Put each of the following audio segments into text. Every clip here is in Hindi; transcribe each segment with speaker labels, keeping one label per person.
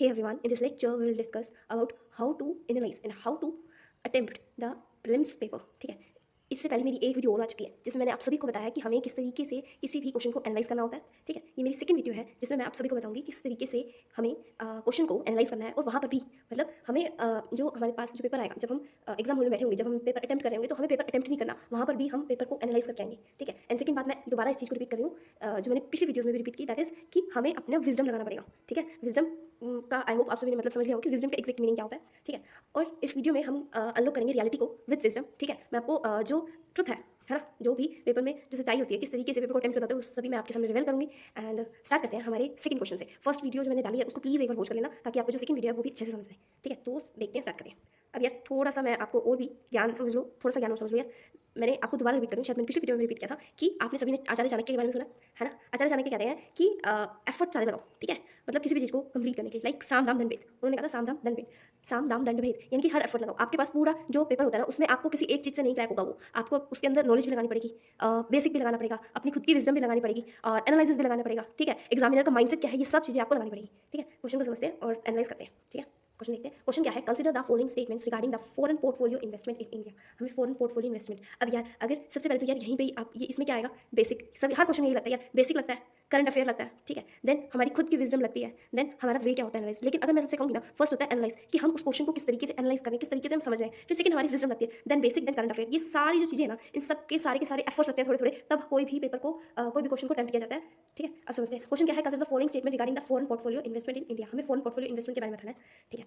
Speaker 1: Hey everyone, in this lecture we will discuss about how to analyze and how to attempt the prelims paper. ठीक है, इससे पहले मेरी एक वीडियो और आ चुकी है जिसमें मैंने आप सभी को बताया कि हमें किस तरीके से किसी भी क्वेश्चन को एनालाइज करना होता है. ठीक है, ये मेरी सेकंड वीडियो है जिसमें मैं आप सभी को बताऊंगी किस तरीके से हमें क्वेश्चन को एनालाइज करना है और वहाँ पर भी मतलब हमें जो हमारे पास जो पेपर आएगा जब हम एग्जाम हॉल में बैठे होंगे, जब हम पेपर अटेम्प्ट कर रहे होंगे तो हमें पेपर अटेम्प्ट नहीं करना, वहाँ पर भी हम पेपर को एनालाइज करके आएंगे. ठीक है, एंड सेकंड बात मैं दोबारा इस चीज़ को रिपीट कर रही हूँ जो मैंने पिछली वीडियोज़ में भी रिपीट की, दैट इज़ कि हमें अपना विजडम लगाना पड़ेगा. ठीक है, विजडम का आई होप आप सभी ने मतलब समझ लिया हो कि विजडम का एग्जैक्ट मीनिंग क्या होता है. ठीक है, और इस वीडियो में हम अनलॉक करेंगे रियलिटी को विद विजडम. ठीक है, मैं आपको जो ट्रुथ है ना, जो भी पेपर में जो सच्चाई होती है, किस तरीके से पेपर को अटेम्प्ट करना होता है, वो सभी मैं आपके सामने रिवील करूंगी. एंड स्टार्ट करते हैं हमारे सेकंड क्वेश्चन से. फर्स्ट वीडियो जो मैंने डाली है उसको प्लीज़ एक बार वॉच कर लेना ताकि आपको जो सेकंड वीडियो है वो भी अच्छे से समझ आए. ठीक है, तो देखते हैं, स्टार्ट करें. अब यार थोड़ा सा मैं आपको और भी ज्ञान समझ लो, थोड़ा सा ज्ञान और समझ लो यार. मैंने आपको दोबारा रिपीट करूँ, शायद मैंने पिछले वीडियो में रिपीट किया था कि आपने सभी ने आचार्य चाणक्य के बारे में सुना है ना. आचार्य चाणक्य कहते हैं कि एफर्ट सारे लगाओ. ठीक है, मतलब किसी भी चीज़ को कंप्लीट करने के लिए, लाइक साम दाम दंड भेद. उन्होंने कहा था साम दाम दंड भेद, साम दाम दंड भेद, यानी कि हर एफर्ट लगाओ. आपके पास पूरा जो पेपर होता है ना उसमें आपको किसी एक चीज़ से नहीं क्रैक होगा, वो आपको उसके अंदर नॉलेज भी लगानी पड़ेगी, बेसिक भी लगाना पड़ेगा, अपनी खुद की विजडम भी लगानी पड़ेगी और एनालिसिस भी लगाना पड़ेगा. ठीक है, एग्जामिनर का माइंडसेट क्या है, ये सब चीज़ें आपको लगानी पड़ेगी. ठीक है, क्वेश्चन को समझते हैं और एनालाइज करते हैं. ठीक है, क्वेश्चन देखते हैं. क्वेश्चन क्या है, consider the following statements regarding the foreign portfolio investment in India. हमें फॉरेन पोर्टफोलियो इन्वेस्टमेंट, अब यार अगर सबसे पहले तो यार यहीं पे आप ये इसमें क्या आएगा, बेसिक. सभी हर क्वेश्चन में यही लगता है यार, बेसिक लगता है, करंट अफेयर लगता है. ठीक है, देन हमारी खुद की विजडम लगती है, देन हमारा वे क्या होता है एनालाइज. लेकिन अगर मैं सबसे कहूँगी ना, फर्स्ट होता है एनालाइज कि हम उस क्वेश्चन को किस तरीके से एनालाइज करें, किस तरीके से हम समझ रहे हैं. फिर सेकंड हमारी विजडम लगती है, then basic, then current affair. ये सारी जो चीज़ें हैं ना, इन सब के सारे एफर्ट्स लगते हैं थोड़े थोड़े, तब कोई भी पेपर को कोई भी क्वेश्चन को अटेम्प्ट किया जाता है. ठीक है, अब समझते हैं. क्वेश्चन क्या है, consider the following statement regarding the foreign portfolio investment in India. हमें फॉरेन पोर्टफोलियो इन्वेस्टमेंट के बारे में बताना है. ठीक है,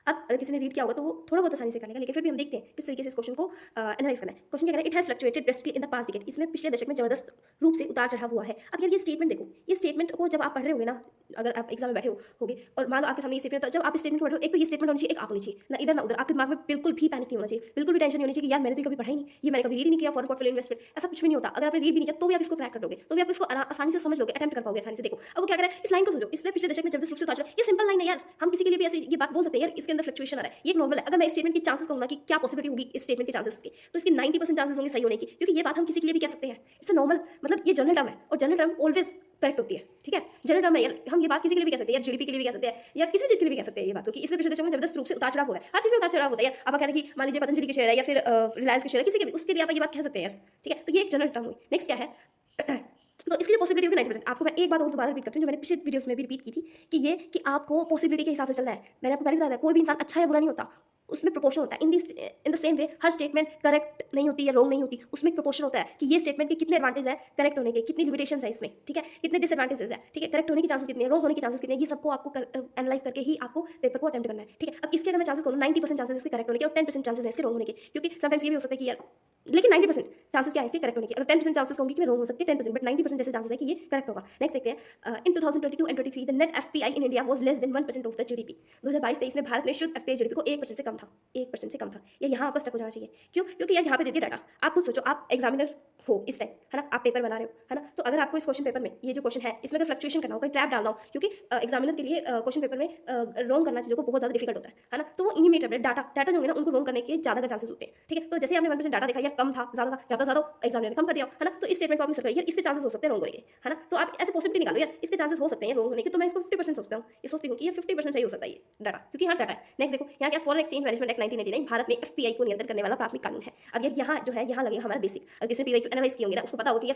Speaker 1: अब अगर किसी ने रीड किया होगा तो वो थोड़ा बहुत आसानी से कर लेगा, लेकिन फिर भी हम देखते हैं किस तरीके से इस क्वेश्चन को एनालाइज करना है. क्वेश्चन क्या कह रहा है, it has fluctuated drastically in the past decade. इसमें पिछले दशक में जबरदस्त रूप से उतार चढ़ाव हुआ है. अब यार ये स्टेटमेंट देखो, ये स्टेटमेंट को जब आप पढ़ रहे होगे ना, अगर आप एग्जाम में बैठे होगे और मान लो आपके सामने ये स्टेटमेंट, तो जब आप इस स्टेटमेंट को पढ़ रहे हो, एक तो ये स्टेटमेंट होनी चाहिए, एक आप होनी चाहिए ना, इधर ना उधर. आपके दिमाग में बिल्कुल भी पैनिक नहीं होना चाहिए, बिल्कुल भी टेंशन नहीं होनी चाहिए कि यार मैंने तो कभी पढ़ा ही नहीं, ये मैंने कभी रीड ही नहीं किया फॉरेन पोर्टफोलियो इन्वेस्टमेंट. ऐसा कुछ भी नहीं होता. अगर आपने रीड भी नहीं किया तो भी आप इसको क्रैक कर दोगे, तो भी आप इसको आसानी से समझ लोगे, अटेम्प्ट कर पाओगे आसानी से. देखो अब वो क्या कर रहा है, इस लाइन को समझो, इसमें पिछले दशक में जबरदस्त रूप से उतार चढ़ाव. ये सिंपल लाइन है यार, हम किसी के लिए भी ऐसे ये बात बोल सकते हैं यार, इसके अंदर फ्लक्चुएशन आ रहा है, ये नॉर्मल है. अगर मैं इस स्टेटमेंट के चांसेस कहूँ ना कि क्या पॉसिबिलिटी होगी इस स्टेटमेंट के चांसेस के, तो इसके 90% चांसेस होंगे सही होने की, क्योंकि ये बात हम किसी के लिए भी कह सकते हैं. इट्स अ नॉर्मल, मतलब ये जनरल टर्म है और जनरल टर्म ऑलवेज करेक्ट होती है. ठीक है, जनरल टर्म है यार, हम ये बात किसी के लिए भी कह सकते हैं यार, जीडीपी के लिए भी कह सकते हैं या किसी चीज के लिए भी कह सकते हैं ये बात, क्योंकि इसमें पिछले दशक में जबरदस्त रूप से उतार चढ़ाव हो रहा है. हर चीज में उतार चढ़ाव होता है यार. आप कहते हैं कि मान लीजिए पतंजलि के शेयर है या फिर रिलायंस के शेयर है, किसी के भी, उसके लिए आप ये बात कह सकते हैं यार. ठीक है, तो ये एक जनरल टर्म हुई. नेक्स्ट क्या है, तो इसकी जो पॉसिबिलिटी होगी 90%. आपको मैं एक बात और दोबारा रिपीट करती हूँ जो मैंने पिछले वीडियोस में भी रिपीट की थी, कि ये कि आपको पॉसिबिलिटी के हिसाब से चलना है. मैंने आपको पहले बताया था कोई भी इंसान अच्छा या बुरा नहीं होता, उसमें प्रोपोर्शन होता है. In the same way her statement correct नहीं होती या रॉन्ग नहीं होती, उसमें एक प्रोपोर्शन होता है कि ये स्टेटमेंट के कितने एडवांटेज है करेक्ट होने के, कितनी लिमिटेशंस है इसमें. ठीक है, कितने डिसएडवांटेजेस है. ठीक है, करेक्ट होने के चांसेस कितने हैं, रॉन्ग होने के चांसेस कितने हैं, ये सबको आपको एनालाइज करके ही आपको पेपर को अटेम्प्ट करना है. ठीक है, अब इसके अगर मैं चांसेस करूँ, 90% चांसेस इसके करेक्ट होने के और 10% चांसेस है इसके रॉन्ग होने के, क्योंकि समटाइम्स ये भी हो सकता है कि यार, लेकिन 90% चांसेस क्या है इसके करेक्ट होने के. अगर 10% चांसेस होंगे कि मैं रॉन्ग हो सकती है 10%, बट 90% जैसे चांसेस है कि ये करेक्ट होगा. नेक्स्ट देखते हैं, इन 2022 and 23 the net FPI in India was less than 1% of the GDP. 2022-23 में भारत में शुद्ध एफपीआई जीडीपी को 1% से कम था, 1% से कम था. ये यहाँ आपका स्टक हो जाना चाहिए. क्यों, क्योंकि यार यहाँ पे दे दिया डाटा. आप खुद सोचो, आप एग्जामिनर हो इस टाइम, है ना, आप पेपर बना रहे हो, है ना, तो अगर आपको इस क्वेश्चन पेपर में ये जो क्वेश्चन है इसमें अगर फ्लक्चुएशन करना हो, कोई ट्रैप डालना हो, क्योंकि एग्जामिनर के लिए क्वेश्चन पेपर में रॉन्ग करना चीज़ों को बहुत ज़्यादा डिफिकल्ट होता है ना, तो वो इनिमेट डाटा जो होंगे ना उनको रॉन्ग करने के ज़्यादा चांसेस होते हैं. ठीक है, तो जैसे हमने 1% डाटा देखा यार, कम था ज़्यादा था, ज़्यादा एग्जामिनर ने कम कर दिया, है ना, तो इस स्टेटमेंट को आप मिस कर रहे हो यार, इसके चांसेस हो सकते हैं रॉन्ग होने के, है ना. तो आप ऐसे पॉसिबिलिटी निकालो यार, इसके चांसेस हो सकते हैं रॉन्ग होने के, तो मैं इसको 50% सोचता हूँ, ये सोचती हूँ कि ये 50% सही हो सकता है ये डाटा, क्योंकि हाँ डाटा है. नेक्स्ट देखो, यहाँ क्या, foreign exchange management act 1989 Bharat में एफपीआई को नियंत्रण करने वाला प्राथमिक कानून है. अब यार यहाँ जो है, यहाँ लगेगा हमारा बेसिक. अगर किसी पीवाई को एनालाइज किए होंगे ना, उसको पता होगा कि ये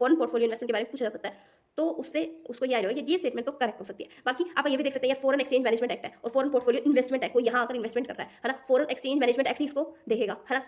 Speaker 1: फॉरेन पोर्टफोलियो इन्वेस्टमेंट के बारे में पूछा जा सकता है, तो उससे उसको ये आ जाएगा ये स्टेटमेंट तो करेक्ट हो सकती है. बाकी आप ये भी देख सकते हैं यार, फॉरेन एक्सचेंज मैनेजमेंट एक्ट है और फॉरेन पोर्टफोलियो इन्वेस्टमेंट एक्ट को यहाँ आकर इन्वेस्टमेंट कर रहा है ना, फॉरेन एक्सचेंज मैनेजमेंट एक्ट ही इसको देखेगा, है ना,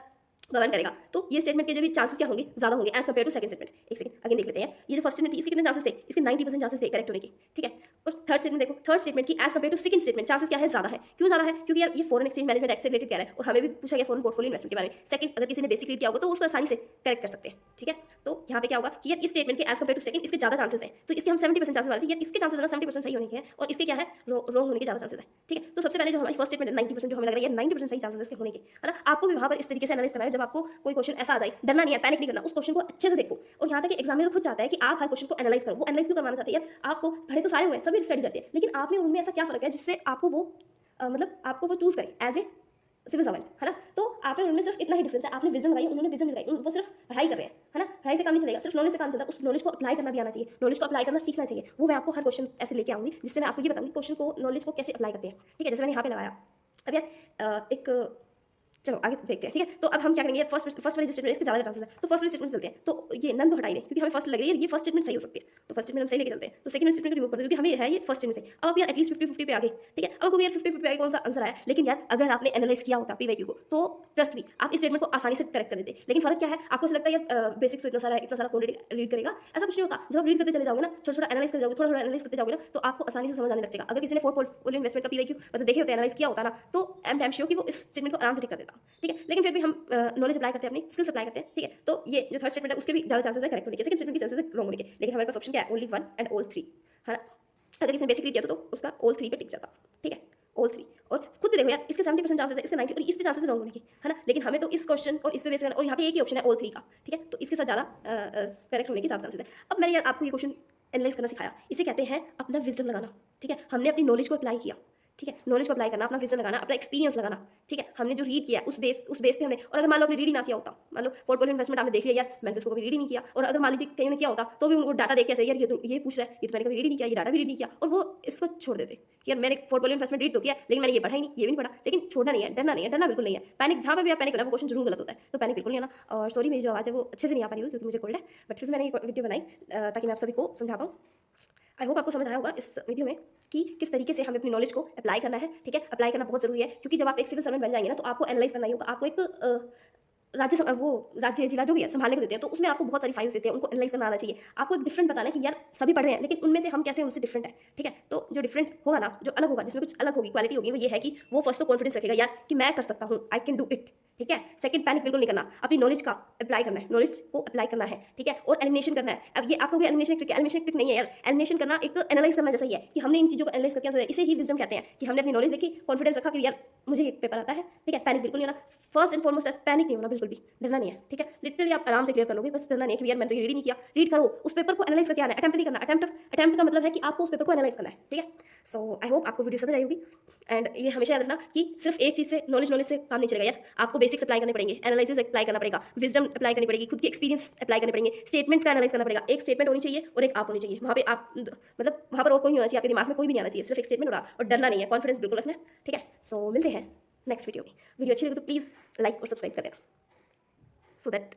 Speaker 1: गवर्न करेगा. तो ये स्टेटमेंट के जो भी चांसेस क्या होंगे, ज्यादा होंगे as compared to second statement. एक सेकंड अगेन देख लेते हैं, ये जो फर्स्ट स्टेटमेंट थी इसके कितने चांसेस थे, इसके 90% चांसेस थे करेक्ट होने के. ठीक है, और थर्ड स्टेटमेंट देखो, थर्ड स्टेटमेंट की as compared to second statement chances क्या है, ज्यादा है. क्यों ज्यादा है, क्योंकि यार ये फॉरेन एक्सचेंज मैनेजमेंट एक्ट से रिलेटेड कह रहा है और हमें भी पूछा गया फॉरेन पोर्टफोलियो इन्वेस्टमेंट के बारे में. सेकंड, अगर किसी ने बेसिक रीड किया होगा तो उसको आसानी से करेक्ट कर सकते हैं. ठीक है, तो यहाँ पे क्या होगा कि यार इस स्टेटमेंट के एज कम्पेयर टू सेकंड इसके ज्यादा चांसेस है, तो इसके हम 70% चांसेस वाले थे, यार इसके चांसेस 70% सही होने के हैं और इसके क्या है रॉन्ग होने के ज्यादा चांसेस है. ठीक है, तो सबसे पहले जो हमारी फर्स्ट स्टेटमेंट 90% जो हमें लग रहा है 90% सही चांसेस इसके होने के, है ना. आपको भी वहां पर इस तरीके से एनालाइज करना है, जब आपको कोई क्वेश्चन ऐसा आ जाए, डरना नहीं है, पैनिक नहीं करना, उस क्वेश्चन को अच्छे से देखो. और यहाँ तक कि एग्जामिनर खुद चाहता है कि आप हर क्वेश्चन को एनालाइज करो. वो एनालाइज क्यों करवाना चाहते हैं यार, आपको पढ़े तो सारे हुए हैं, सभी स्टडी करते हैं, लेकिन आप में उनमें ऐसा क्या फर्क है जिससे आपको वो मतलब आपको वो चूज करें एज ए सिविल सर्वेंट, है ना। तो आप में उनमें सिर्फ इतना ही डिफरेंस है, आपने विजडम लगाई, उन्होंने विजडम लगाई, वो सिर्फ पढ़ाई कर रहे हैं, है ना। पढ़ाई से काम नहीं चलेगा, सिर्फ नॉलेज से काम चलता है। उस नॉलेज को अप्लाई करना भी आना चाहिए, नॉलेज को अप्लाई करना सीखना चाहिए। वो मैं आपको हर क्वेश्चन ऐसे लेके आऊंगी जिससे मैं आपको ये बताऊंगी क्वेश्चन को, नॉलेज को कैसे अप्लाई करते हैं, ठीक है। जैसे मैंने यहाँ पे लगाया। अब यार एक चलो आगे देखते हैं, ठीक है। तो अब हम क्या करेंगे, फर्स्ट वाली जो स्टेटमेंट इसके ज़्यादा चांसेस है, तो फर्स्ट वाली स्टेटमेंट चलते हैं। तो ये नन तो हटाई दें क्योंकि हमें फर्स्ट लग रही है ये फर्स्ट स्टेटमेंट सही हो सकती है, तो फर्स्ट स्टेटमेंट हम सही लेके चलते हैं। तो सेकंड स्टेटमेंट को रिमूव कर दो क्योंकि हमें है ये फर्स्ट स्टेटमेंट सही। अब आप यार एटलीस्ट 50-50 पे आ गए, ठीक है। अब आपको यार 50-50 पे आगे कौन सा आंसर आया, लेकिन यार अगर आपने एनालाइज किया होता पीवाईक्यू को तो ट्रस्ट मी आप इस स्टेटमेंट को आसानी से करेक्ट कर देते। लेकिन फर्क क्या है, आपको ऐसा लगता है यार बेसिक्स तो इतना सारा कौन रीड करेगा, ऐसा कुछ नहीं होता। जब आप रीड करते चले जाओगे ना, छोटा छोटा एनालाइज कर जाओगे, थोड़ा थोड़ा एनालाइज करते जाओगे ना, तो आपको आसानी से समझ आने लग जाएगा। अगर किसी ने पोर्टफोलियो इन्वेस्टमेंट का पीवाईक्यू मतलब देखे होते, एनालाइज किया होता ना, तो आई एम डैम श्योर कि वो इस स्टेटमेंट को आराम से टिक कर देता, ठीक है। लेकिन फिर भी हम नॉलेज अप्लाई करते हैं, अपनी स्किल्स अप्लाई करते हैं, ठीक है। तो ये जो थर्ड स्टेटमेंट है उसके भी ज़्यादा चांसेस है करेक्ट होने के, सेकंड स्टेटमेंट के चांसेस है रॉन्ग होने के। लेकिन हमारे पास ऑप्शन क्या है, ओनली 1 एंड ऑल 3, है ना। अगर किसी ने बेसिक रीड किया तो उसका ऑल 3 पे टिक जाता, ठीक है, ऑल 3। और खुद भी देखो यार, इसके 70% चांसेस है, इसके 90 और इसके चांसेस है रॉन्ग होने के, है ना। लेकिन हमें तो इस क्वेश्चन और इस पे बेस करना, और यहाँ पे एक ही ऑप्शन है ऑल 3 का, ठीक है। तो इसके साथ ज़्यादा करेक्ट होने के ज़्यादा चांसेस है। अब मैंने यार आपको ये क्वेश्चन एनालाइज करना सिखाया, इसे कहते हैं अपना विजडम लगाना, ठीक है। हमने अपनी नॉलेज को अप्लाई किया, ठीक है। नॉलेज को अप्लाई करना, अपना विजन लगाना, अपना एक्सपीरियंस लगाना, ठीक है। हमने जो रीड किया उस बेस पे हमने, और अगर मान लो आपने रीड ही ना किया होता, मान लो पोर्टफोलियो इन्वेस्टमेंट आपने देख लिया यार, मैंने तो उसको कभी रीड ही नहीं किया, और अगर मान लीजिए कहीं ने किया होता तो भी उनको डाटा देख के ऐसे यार ये पूछ रहा है, ये तो मैंने कभी रीड ही नहीं किया, ये डाटा भी रीड नहीं किया, और वो इसको छोड़ देते कि यार मैंने पोर्टफोलियो इन्वेस्टमेंट रीड तो किया लेकिन मैंने ये पढ़ा ही नहीं, ये भी नहीं पढ़ा। लेकिन छोड़ना नहीं है, डरना नहीं है, डरना बिल्कुल नहीं है। पैनिक जहाँ पे भी आप पैनिक करना, वो क्वेश्चन जरूर गलत होता है, तो पैनिक बिल्कुल नहीं आना। और सॉरी मेरी जो आवाज़ है वो अच्छे से नहीं आ पा रही है क्योंकि मुझे कोल्ड है, बट फिर भी मैंने ये वीडियो बनाई ताकि मैं आप सभी को समझा पाऊँ। आई होप आपको समझ आया होगा इस वीडियो में कि किस तरीके से हमें अपनी नॉलेज को अप्लाई करना है, ठीक है। अप्लाई करना बहुत जरूरी है क्योंकि जब आप एक सिविल सर्वेंट बन जाएंगे ना, तो आपको एनालाइज करना ही होगा। आपको एक वो राज्य जिला जो भी है संभालने को देते हैं, तो उसमें आपको बहुत सारी फाइल्स देते हैं, उनको एनालाइज करना आना चाहिए। आपको एक डिफरेंट बताना है कि यार सभी पढ़ रहे हैं लेकिन उनमें से हम कैसे उनसे डिफरेंट है, ठीक है। तो जो डिफरेंट होगा ना, जो अलग होगा, जिसमें कुछ अलग होगी, क्वालिटी होगी, वो ये है कि वो फर्स्ट तो कॉन्फिडेंस रखेगा यार कि मैं कर सकता हूँ, आई कैन डू इट, ठीक है। सेकंड, पैनिक बिल्कुल नहीं करना, अपनी नॉलेज का अप्लाई करना है, नॉलेज को अप्लाई करना है, ठीक है। और एलिमिनेशन करना है। अब ये आपको एलिमिनेशन ट्रिक, एलिमिनेशन ट्रिक नहीं है यार, एलिमिनेशन करना एक एनालाइज करना जैसा ही है कि हमने इन चीज़ों को एनालाइज करके, इसे ही विजडम कहते हैं कि हमने अपनी नॉलेज देखी, कॉन्फिडेंस रखा कि यार मुझे ये पेपर आता है, ठीक है। पैनिक बिल्कुल नहीं होना, फर्स्ट एंड फॉरमोस्ट पैनिक नहीं होना, बिल्कुल भी डरना नहीं है, ठीक है। लिटरली आप आराम से क्लियर कर लोगे, बस डरना नहीं है कि यार मैंने तो ये रीड ही नहीं किया। रीड करो, उस पेपर को एनालाइज करके आना है, अटेम्प्ट नहीं करना। अटेम्प्ट का मतलब है कि आपको उस पेपर को एनालाइज करना है, ठीक है। सो आई होप आपको वीडियो समझ आई होगी। एंड ये हमेशा याद रखना कि सिर्फ एक चीज़ से नॉलेज से काम नहीं चलेगा यार, आपको बेसिक्स अप्लाई करने पड़ेंगे, एनालिसिस अप्लाई करना पड़ेगा, विजडम अप्लाई करनी पड़ेगी, खुद की एक्सपीरियंस अप्लाई करने पड़ेंगे, स्टेटमेंट्स का एनालाइज करना पड़ेगा। एक स्टेटमेंट होनी चाहिए और एक आप होनी चाहिए, वहाँ पे आप मतलब वहाँ पर और कोई नहीं होना चाहिए, आपके दिमाग में कोई भी नहीं आना चाहिए, सिर्फ एक स्टेटमेंट होगा। और डरना नहीं है, कॉन्फिडेंस बिल्कुल रखना है, ठीक है। सो मिलते हैं नेक्स्ट वीडियो में। वीडियो अच्छी लगी तो प्लीज़ लाइक और सब्सक्राइब कर देना सो दैट